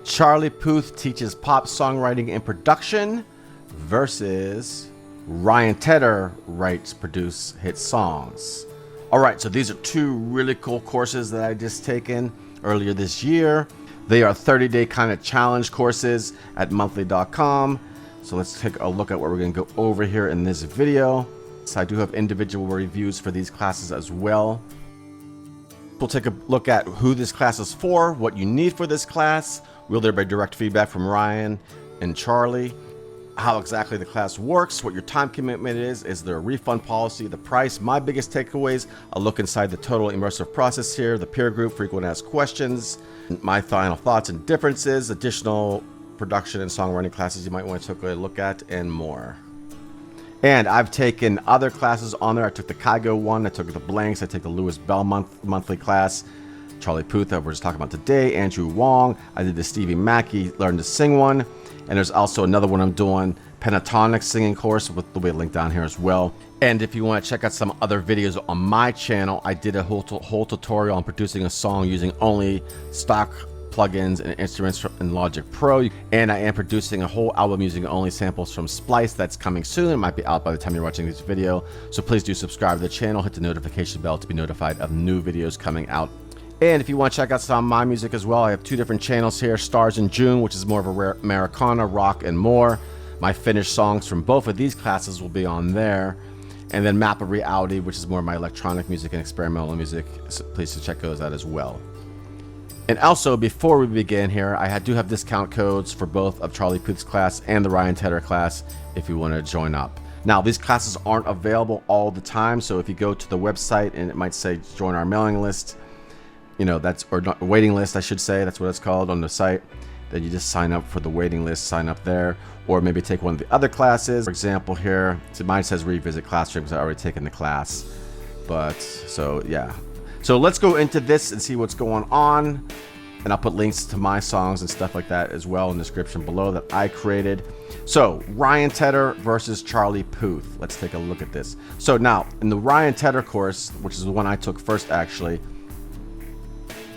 Charlie Puth teaches pop songwriting and production versus Ryan Tedder writes, produce hit songs. All right, so these are two really cool courses that I just taken earlier this year. They are 30-day kind of challenge courses at monthly.com. So let's take a look at what we're going to go over here in this video. So I do have individual reviews for these classes as well. We'll take a look at who this class is for, what you need for this class. Will there be direct feedback from Ryan and Charlie? How exactly the class works, what your time commitment is there a refund policy, the price, my biggest takeaways, a look inside the total immersive process here, the peer group, frequent asked questions, my final thoughts and differences, additional production and songwriting classes you might want to take a look at, and more. And I've taken other classes on there. I took the Kygo one, I took the Blanks, I took the Lewis Bell monthly class, Charlie Puth that we're just talking about today, Andrew Wong, I did the Stevie Mackey Learn to Sing one, and there's also another one I'm doing, pentatonic singing course, with the link down here as well. And if you want to check out some other videos on my channel, I did a whole tutorial on producing a song using only stock plugins and instruments in Logic Pro, and I am producing a whole album using only samples from Splice. That's coming soon. It might be out by the time you're watching this video, so please do subscribe to the channel, hit the notification bell to be notified of new videos coming out. And if you want to check out some of my music as well, I have two different channels here, Stars in June, which is more of a Americana, rock, and more. My finished songs from both of these classes will be on there. And then Map of Reality, which is more of my electronic music and experimental music. So please check those out as well. And also, before we begin here, I do have discount codes for both of Charlie Puth's class and the Ryan Tedder class if you want to join up. Now, these classes aren't available all the time, so if you go to the website and it might say join our mailing list, you know, or not, waiting list, I should say, that's what it's called on the site, then you just sign up for the waiting list, sign up there, or maybe take one of the other classes. For example here, so mine says revisit classroom because I already taken the class. But, so yeah. So let's go into this and see what's going on. And I'll put links to my songs and stuff like that as well in the description below that I created. So Ryan Tedder versus Charlie Puth. Let's take a look at this. So now, in the Ryan Tedder course, which is the one I took first actually,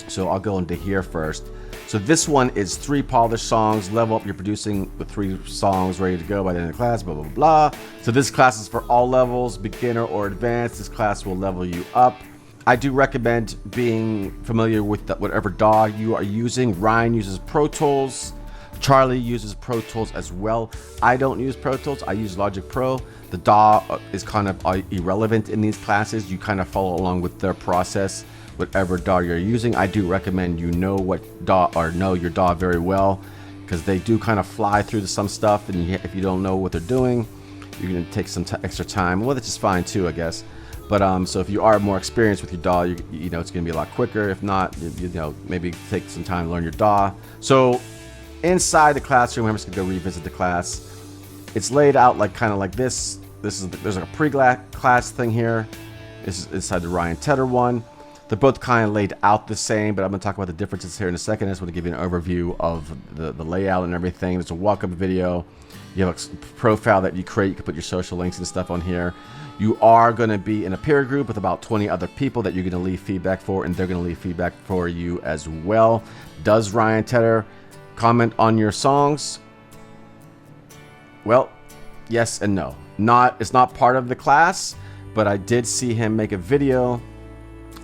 so I'll go into here first. So this one is 3 polished songs, level up, you're producing with 3 songs ready to go by the end of the class, blah, blah, blah. So this class is for all levels, beginner or advanced. This class will level you up. I do recommend being familiar with whatever DAW you are using. Ryan uses Pro Tools. Charlie uses Pro Tools as well. I don't use Pro Tools, I use Logic Pro. The DAW is kind of irrelevant in these classes. You kind of follow along with their process. Whatever DAW you're using, I do recommend you know what DAW, or know your DAW very well, because they do kind of fly through some stuff, and if you don't know what they're doing, you're going to take some extra time. Well, that's just fine too, I guess. But so if you are more experienced with your DAW, you know it's going to be a lot quicker. If not, you know, maybe take some time to learn your DAW. So inside the classroom, I'm just going to go revisit the class. It's laid out like kind of like this. There's like a pre-class thing here. This is inside the Ryan Tedder one. They're both kind of laid out the same, but I'm going to talk about the differences here in a second. I just want to give you an overview of the layout and everything. There's a walk-up video. You have a profile that you create. You can put your social links and stuff on here. You are going to be in a peer group with about 20 other people that you're going to leave feedback for, and they're going to leave feedback for you as well. Does Ryan Tedder comment on your songs? Well, yes and no. It's not part of the class, but I did see him make a video.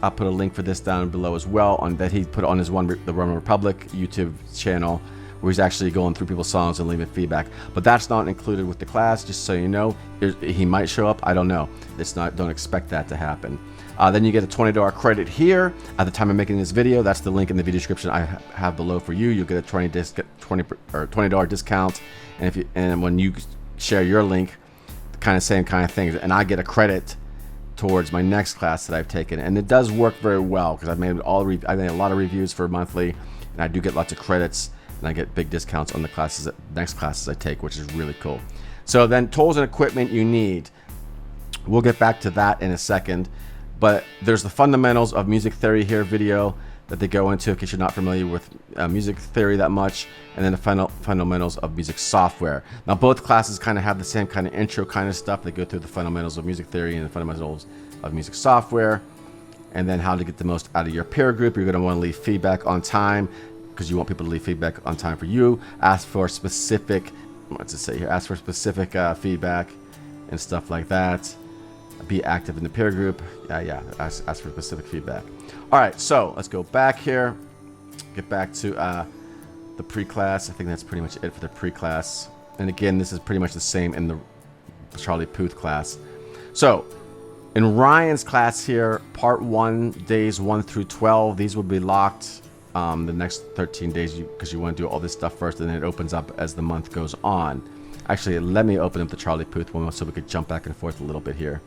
I'll put a link for this down below as well, on that he put on his the Roman Republic YouTube channel, where he's actually going through people's songs and leaving feedback. But that's not included with the class, just so you know. He might show up, I don't know. It's not, don't expect that to happen. Then you get a $20 credit here at the time of making this video. That's the link in the video description I have below for you. You'll get a $20 discount, and when you share your link, the kind of same kind of things, and I get a credit towards my next class that I've taken, and it does work very well because I made a lot of reviews for monthly, and I do get lots of credits, and I get big discounts on the next classes I take, which is really cool. So then, tools and equipment you need. We'll get back to that in a second, but there's the fundamentals of music theory here video that they go into in case you're not familiar with music theory that much, and then the fundamentals of music software. Now both classes kind of have the same kind of intro kind of stuff. They go through the fundamentals of music theory and the fundamentals of music software, and then how to get the most out of your peer group. You're going to want to leave feedback on time. because you want people to leave feedback on time for you. Ask for specific, what's it say here? Ask for specific feedback and stuff like that. Be active in the peer group. Yeah. Ask for specific feedback. All right, so let's go back here. Get back to the pre-class. I think that's pretty much it for the pre-class. And again, this is pretty much the same in the Charlie Puth class. So in Ryan's class here, part 1, days 1 through 12, these will be locked the next 13 days because you want to do all this stuff first, and then it opens up as the month goes on. Actually, let me open up the Charlie Puth one so we could jump back and forth a little bit here.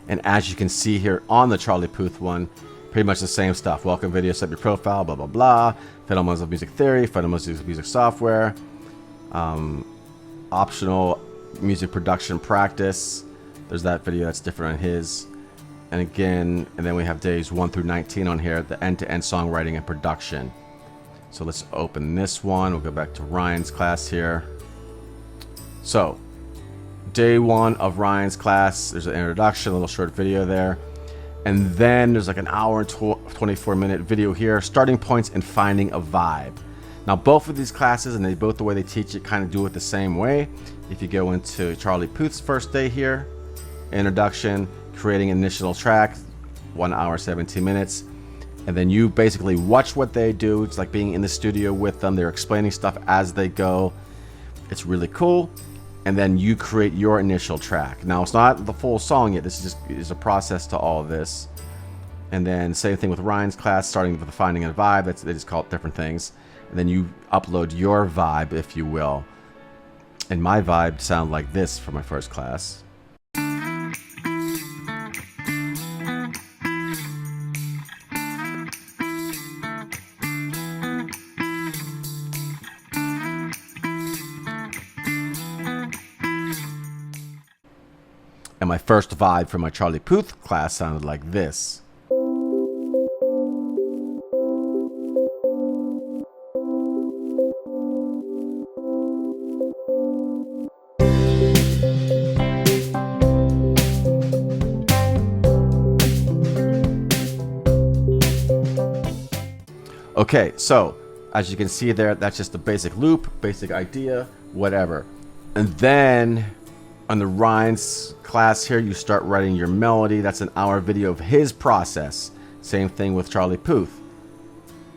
And as you can see here on the Charlie Puth one, pretty much the same stuff. Welcome video, set your profile, blah, blah, blah. Fundamentals of music theory, fundamentals of music software, optional music production practice. There's that video that's different on his. And again, and then we have days 1 through 19 on here, the end-to-end songwriting and production. So let's open this one. We'll go back to Ryan's class here. So day 1 of Ryan's class, there's an introduction, a little short video there. And then there's like an hour and 24-minute video here, starting points and finding a vibe. Now, both of these classes, and both the way they teach it, kind of do it the same way. If you go into Charlie Puth's first day here, introduction, creating initial track, 1 hour, 17 minutes. And then you basically watch what they do. It's like being in the studio with them. They're explaining stuff as they go. It's really cool. And then you create your initial track. Now, it's not the full song yet. This is a process to all of this. And then same thing with Ryan's class, starting with the finding a vibe. They just call it different things. And then you upload your vibe, if you will. And my vibe sounded like this for my first class. And my first vibe for my Charlie Puth class sounded like this. Okay, so as you can see there, that's just a basic loop, basic idea, whatever. And then on the Ryan's class here, you start writing your melody. That's an hour video of his process. Same thing with Charlie Puth.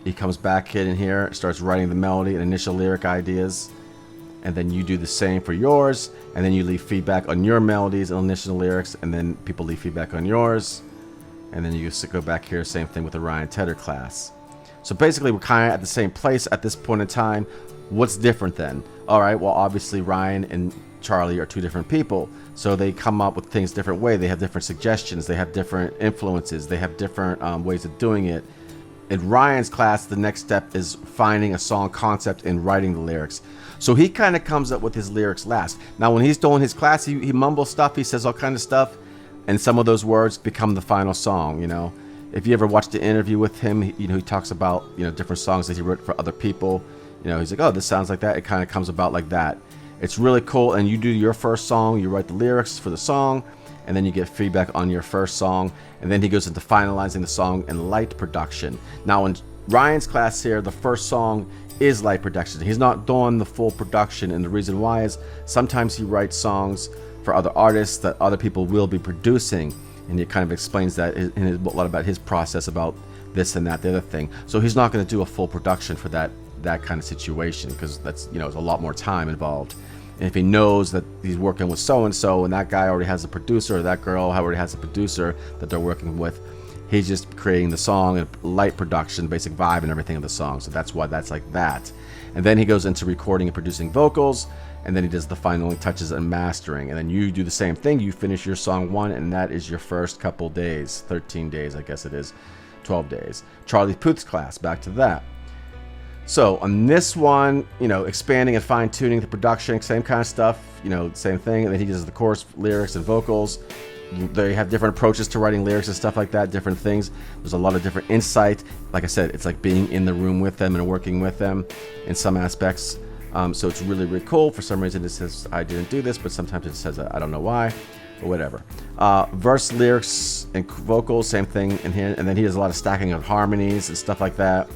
He comes back in here, starts writing the melody and initial lyric ideas. And then you do the same for yours. And then you leave feedback on your melodies and initial lyrics. And then people leave feedback on yours. And then you just go back here, same thing with the Ryan TEDDER class. So basically, we're kind of at the same place at this point in time. What's different then? All right, well, obviously, Ryan and Charlie are two different people. So they come up with things different way. They have different suggestions. They have different influences. They have different ways of doing it. In Ryan's class, the next step is finding a song concept and writing the lyrics. So he kind of comes up with his lyrics last. Now, when he's doing his class, he mumbles stuff. He says all kind of stuff. And some of those words become the final song, you know. If you ever watched the interview with him, he talks about, different songs that he wrote for other people. He's like, oh, this sounds like that. It kind of comes about like that. It's really cool. And you do your first song, you write the lyrics for the song, and then you get feedback on your first song. And then he goes into finalizing the song and light production. Now, in Ryan's class here, the first song is light production. He's not doing the full production. And the reason why is sometimes he writes songs for other artists that other people will be producing. And he kind of explains that in a lot about his process about this and that, the other thing. So he's not going to do a full production for that kind of situation because that's, it's a lot more time involved. And if he knows that he's working with so-and-so and that guy already has a producer or that girl already has a producer that they're working with, he's just creating the song and light production, basic vibe and everything of the song. So that's why that's like that. And then he goes into recording and producing vocals. And then he does the final touches and mastering. And then you do the same thing. You finish your song 1, and that is your first couple days. 13 days, I guess it is. 12 days. Charlie Puth's class, back to that. So on this one, expanding and fine-tuning the production, same kind of stuff, same thing. And then he does the chorus, lyrics, and vocals. They have different approaches to writing lyrics and stuff like that, different things. There's a lot of different insight. Like I said, it's like being in the room with them and working with them in some aspects. So it's really, really cool. For some reason, it says I didn't do this, but sometimes it says I don't know why, but whatever. Verse, lyrics, and vocals, same thing in here. And then he does a lot of stacking of harmonies and stuff like that.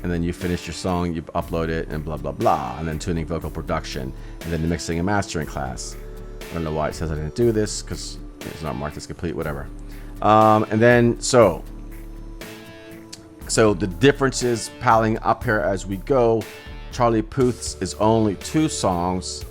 and then you finish your song, you upload it, and blah blah blah, and then tuning, vocal production, and then the mixing and mastering class. I don't know why it says I didn't do this, because it's not marked as complete, whatever. And then so the differences piling up here as we go. Charlie Puth's is only 2 songs,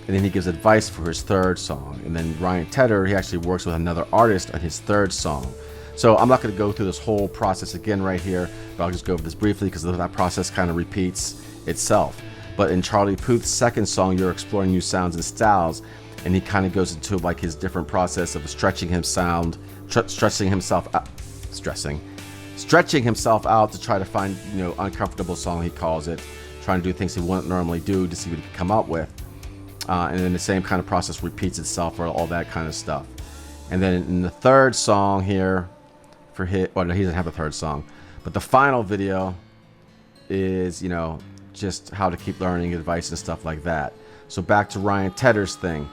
and then he gives advice for his 3rd song. And then Ryan Tedder, he actually works with another artist on his 3rd song. So I'm not going to go through this whole process again right here, but I'll just go over this briefly because that process kind of repeats itself. But in Charlie Puth's 2nd song, you're exploring new sounds and styles, and he kind of goes into like his different process of stretching himself out to try to find, uncomfortable song, he calls it, trying to do things he wouldn't normally do to see what he can come up with. And then the same kind of process repeats itself for all that kind of stuff. And then in the 3rd song here, no, he doesn't have a 3rd song, but the final video is, just how to keep learning, advice and stuff like that. So back to Ryan Tedder's thing.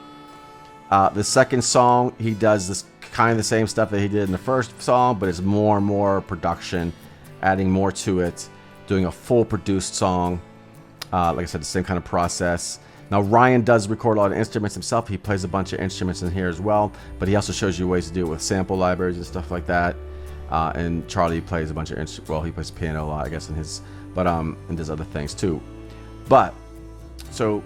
The 2nd song, he does this kind of the same stuff that he did in the 1st song, but it's more and more production, adding more to it, doing a full produced song. Like I said, the same kind of process. Now Ryan does record a lot of instruments himself. He plays a bunch of instruments in here as well, but he also shows you ways to do it with sample libraries and stuff like that. And Charlie plays a bunch of instruments. Well, he plays piano a lot, I guess, in his, but and does other things too. But so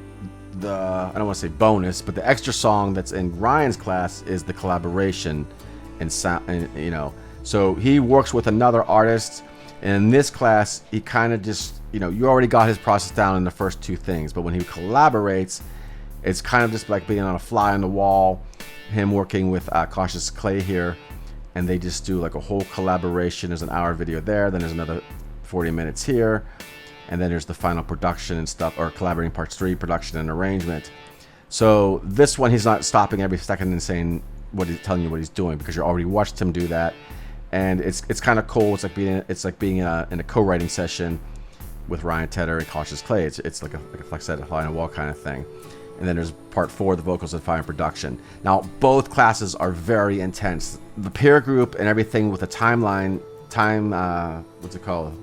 I don't want to say bonus, but the extra song that's in Ryan's class is the collaboration and sound, and so he works with another artist. And in this class, he kind of just, you already got his process down in the first 2 things, but when he collaborates, it's kind of just like being on a fly on the wall, him working with Cautious Clay here, and they just do like a whole collaboration. There's an hour video there, then there's another 40 minutes here, and then there's the final production and stuff, or collaborating parts 3, production and arrangement. So this one, he's not stopping every second and saying telling you what he's doing, because you already watched him do that. And it's kind of cool. It's like being in a co-writing session with Ryan Tedder and Cautious Clay. It's like a flex set, a fly on a wall kind of thing. And then there's part 4, the vocals and final production. Now both classes are very intense. The peer group and everything with the timeline, what's it called,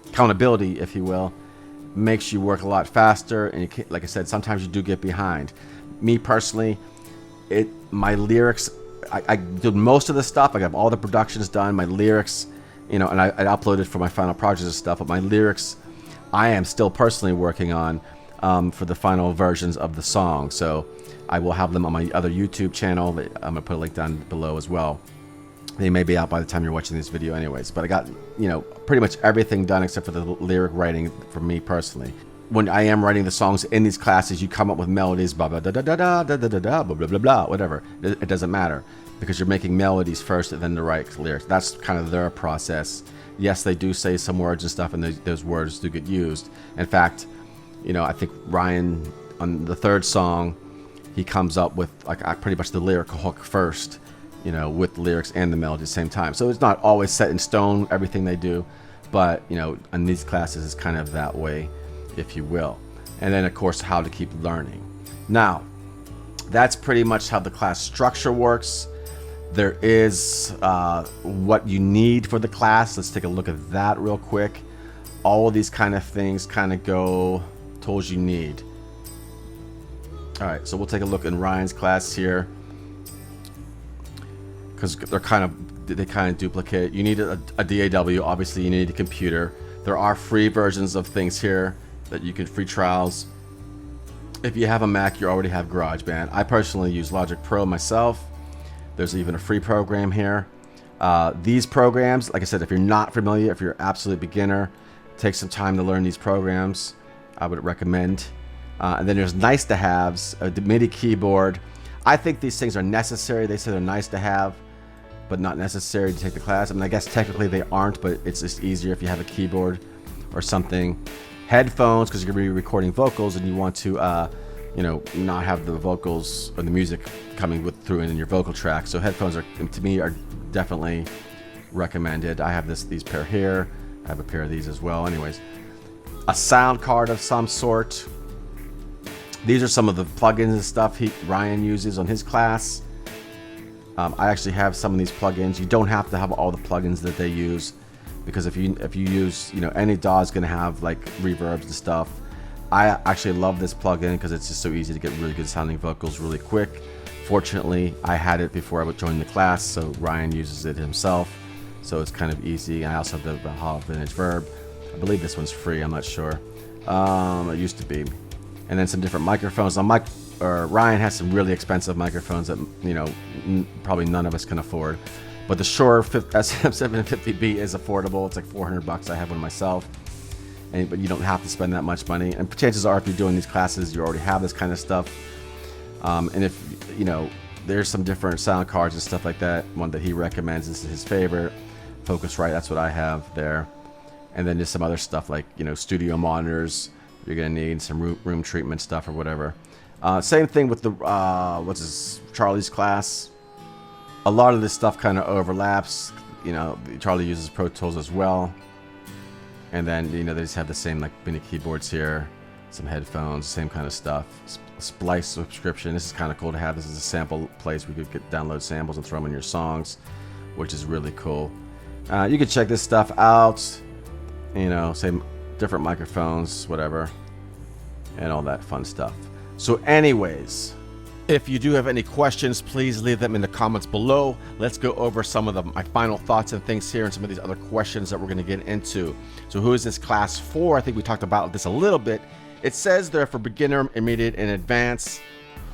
accountability, if you will, makes you work a lot faster. And like I said, sometimes you do get behind. Me personally, my lyrics. I did most of the stuff. I got all the productions done. My lyrics, and I uploaded for my final projects and stuff. But my lyrics, I am still personally working on for the final versions of the song. So I will have them on my other YouTube channel. I'm gonna put a link down below as well. They may be out by the time you're watching this video, anyways. But I got pretty much everything done except for the lyric writing for me personally. When I am writing the songs in these classes, you come up with melodies, blah blah da da da da da da da da, blah blah blah blah, whatever. It doesn't matter, because you're making melodies first and then the right lyrics. That's kind of their process. Yes, they do say some words and stuff, and those words do get used. In fact, I think Ryan on the 3rd song, he comes up with like pretty much the lyrical hook first, with the lyrics and the melody at the same time. So it's not always set in stone, everything they do, but in these classes it's kind of that way, if you will. And then of course how to keep learning. Now that's pretty much how the class structure works. There is what you need for the class. Let's take a look at that real quick. All of these kind of things kind of go tools you need. All right, so we'll take a look in Ryan's class here, because they kind of duplicate. You need a DAW, obviously you need a computer. There are free versions of things here that you can, free trials. If you have a Mac, you already have GarageBand. I personally use Logic Pro myself. There's even a free program here. These programs, like I said, if you're not familiar, if you're an absolute beginner, take some time to learn these programs. I would recommend. And then there's nice to haves, a MIDI keyboard. I think these things are necessary. They say they're nice to have, but not necessary to take the class. I mean, I guess technically they aren't, but it's just easier if you have a keyboard or something. Headphones, because you're going to be recording vocals and you want to, not have the vocals or the music coming through in your vocal track. So headphones to me are definitely recommended. I have these pair here. I have a pair of these as well. Anyways, a sound card of some sort. These are some of the plugins and stuff Ryan uses on his class. I actually have some of these plugins. You don't have to have all the plugins that they use, because if you use, any DAW is going to have like reverbs and stuff. I actually love this plugin because it's just so easy to get really good sounding vocals really quick. Fortunately, I had it before I would join the class, so Ryan uses it himself, so it's kind of easy. I also have the Valhalla Vintage Verb. I believe this one's free, I'm not sure. It used to be. And then some different microphones. Ryan has some really expensive microphones that probably none of us can afford. But the Shure SM750B is affordable. It's like $400. I have one myself. But you don't have to spend that much money. And chances are, if you're doing these classes, you already have this kind of stuff. And if there's some different sound cards and stuff like that. One that he recommends, this is his favorite, Focusrite. That's what I have there. And then just some other stuff like studio monitors. You're gonna need some room treatment stuff or whatever. Same thing with the Charlie's class. A lot of this stuff kind of overlaps. Charlie uses Pro Tools as well. And then they just have the same like mini keyboards here, some headphones, same kind of stuff. Splice subscription. This is kind of cool to have. This is a sample place where you could download samples and throw them in your songs, which is really cool. You can check this stuff out. Same different microphones, whatever, and all that fun stuff. So anyways, if you do have any questions, please leave them in the comments below. Let's go over some of my final thoughts and things here and some of these other questions that we're going to get into. So who is this class for? I think we talked about this a little bit. It says they're for beginner, intermediate, and advanced.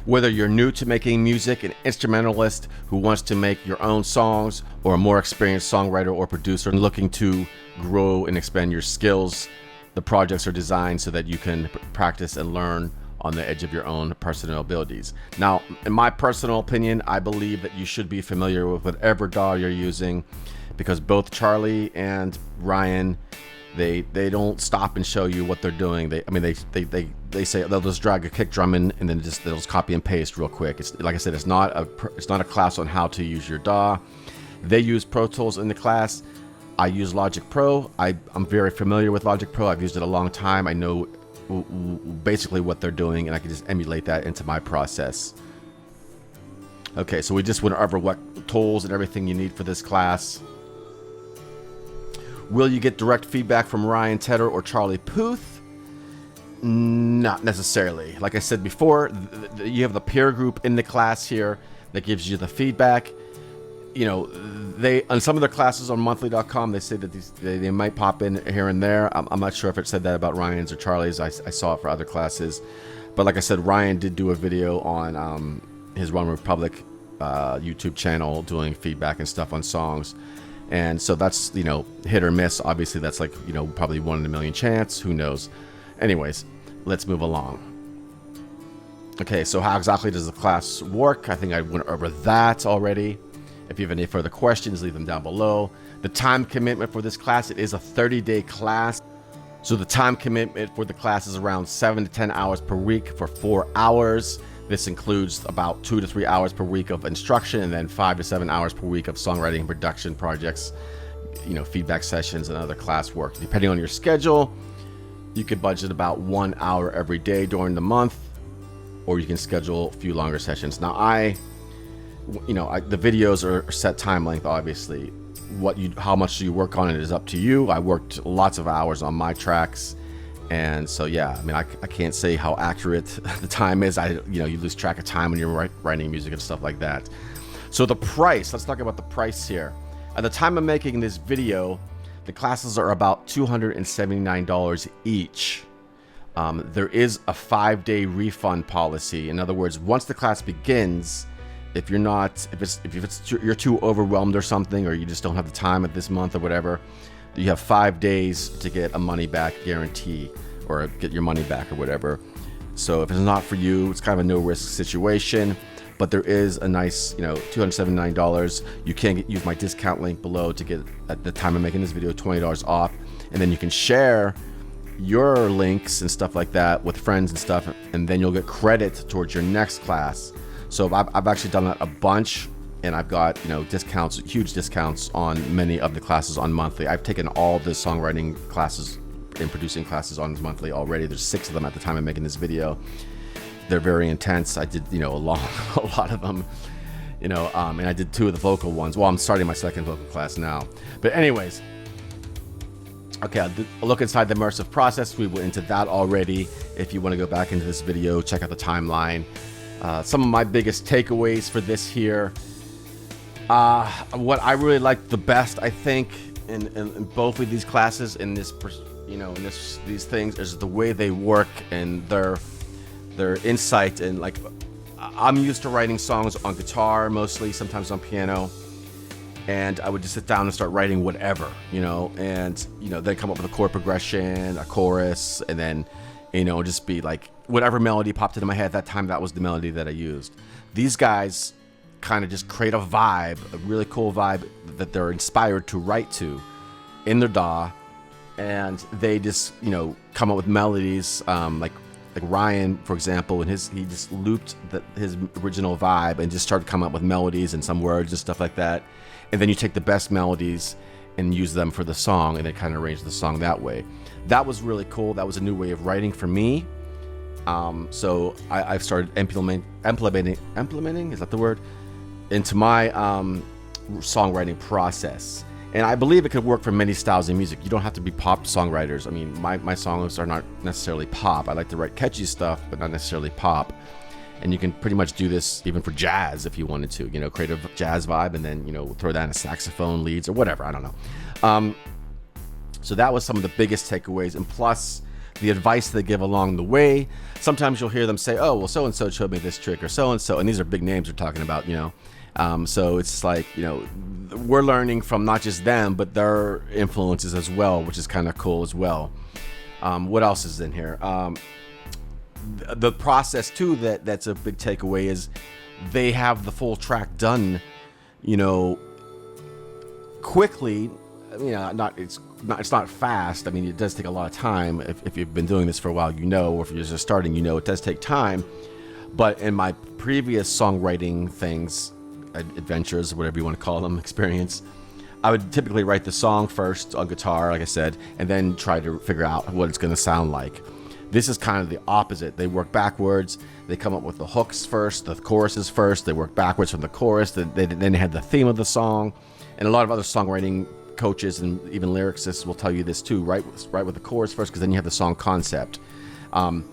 Whether you're new to making music, an instrumentalist who wants to make your own songs, or a more experienced songwriter or producer looking to grow and expand your skills, the projects are designed so that you can practice and learn on the edge of your own personal abilities. Now, in my personal opinion, I believe that you should be familiar with whatever DAW you're using, because both Charlie and Ryan, they don't stop and show you what they're doing. They say they'll just drag a kick drum in and then they'll just copy and paste real quick. It's like I said, it's not a class on how to use your DAW. They use Pro Tools in the class. I use Logic Pro. I'm very familiar with Logic Pro. I've used it a long time. I know basically what they're doing, and I can just emulate that into my process. Okay, so we just went over what tools and everything you need for this class. Will you get direct feedback from Ryan Tedder or Charlie Puth? Not necessarily. Like I said before, you have the peer group in the class here that gives you the feedback. They on some of their classes on monthly.com, they say that they might pop in here and there. I'm not sure if it said that about Ryan's or Charlie's. I saw it for other classes, but like I said, Ryan did do a video on his One Republic YouTube channel doing feedback and stuff on songs, and so that's hit or miss. Obviously, that's like probably 1 in a million chance. Who knows? Anyways, let's move along. Okay, so how exactly does the class work? I think I went over that already. If you have any further questions, leave them down below. The time commitment for this class, it is a 30-day class. So the time commitment for the class is around 7 to 10 hours per week for 4 hours. This includes about 2 to 3 hours per week of instruction, and then 5 to 7 hours per week of songwriting and production projects, feedback sessions and other class work. Depending on your schedule, you could budget about 1 hour every day during the month, or you can schedule a few longer sessions. Now the videos are set time length, obviously. How much do you work on it is up to you. I worked lots of hours on my tracks, and so yeah, I can't say how accurate the time is. You lose track of time when you're writing music and stuff like that. So the price, let's talk about the price here. At the time of making this video, the classes are about $279 each. There is a 5-day refund policy. In other words, once the class begins, if you're too overwhelmed or something, or you just don't have the time at this month or whatever, you have 5 days to get a money back guarantee, or get your money back or whatever. So if it's not for you, it's kind of a no risk situation, but there is a nice, $279. You can use my discount link below to get, at the time of making this video, $20 off, and then you can share your links and stuff like that with friends and stuff, and then you'll get credit towards your next class. So I've actually done that a bunch, and I've got discounts, huge discounts on many of the classes on monthly. I've taken all the songwriting classes and producing classes on monthly already. There's 6 of them at the time of making this video. They're very intense. I did a lot of them, and I did 2 of the vocal ones. Well, I'm starting my second vocal class now. But anyways, Okay, I'll look inside the immersive process. We went into that already. If you want to go back into this video, check out the timeline. Some of my biggest takeaways for this here. What I really liked the best, I think, in both of these classes, in this, these things, is the way they work and their insight. And like, I'm used to writing songs on guitar mostly, sometimes on piano. And I would just sit down and start writing whatever, and then come up with a chord progression, a chorus, and then, just be like whatever melody popped into my head at that time. That was the melody that I used. These guys kind of just create a vibe, a really cool vibe that they're inspired to write to in their DAW, and they just come up with melodies, like Ryan, for example, and he just looped his original vibe and just started coming up with melodies and some words and stuff like that. And then you take the best melodies and use them for the song, and then kind of arrange the song that way. That was really cool. That was a new way of writing for me. So I've started implementing, is that the word, into my songwriting process. And I believe it could work for many styles of music. You don't have to be pop songwriters. I mean, my songs are not necessarily pop. I like to write catchy stuff, but not necessarily pop. And you can pretty much do this even for jazz if you wanted to, create a jazz vibe and then, throw that in a saxophone leads or whatever. I don't know. So that was some of the biggest takeaways. And plus the advice they give along the way. Sometimes you'll hear them say, oh, well, so-and-so showed me this trick, or so-and-so. And these are big names we're talking about, So it's like, we're learning from not just them, but their influences as well, which is kind of cool as well. What else is in here? The process too, that's a big takeaway, is they have the full track done, quickly. It's not fast. I mean, it does take a lot of time. If you've been doing this for a while, or if you're just starting, it does take time. But in my previous songwriting things, adventures, whatever you want to call them, experience, I would typically write the song first on guitar, like I said, and then try to figure out what it's going to sound like. This is kind of the opposite. They work backwards. They come up with the hooks first, the choruses first. They work backwards from the chorus. Then they had the theme of the song. And a lot of other songwriting coaches and even lyricists will tell you this too. Write with the chorus first, because then you have the song concept. And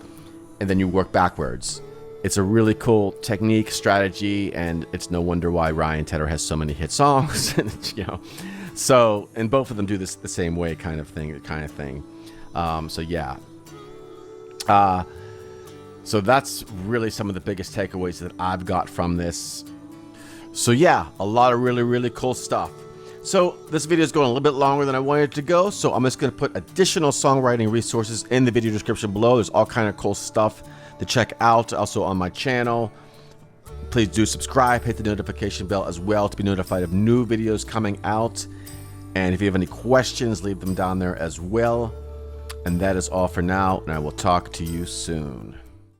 then you work backwards. It's a really cool technique, strategy, and it's no wonder why Ryan Tedder has so many hit songs. So, and both of them do this the same way, kind of thing. So yeah. So that's really some of the biggest takeaways that I've got from this. So yeah, a lot of really, really cool stuff. So this video is going a little bit longer than I wanted it to go, so I'm just going to put additional songwriting resources in the video description below. There's all kind of cool stuff to check out also on my channel. Please do subscribe, hit the notification bell as well to be notified of new videos coming out. And if you have any questions, leave them down there as well. And that is all for now, and I will talk to you soon.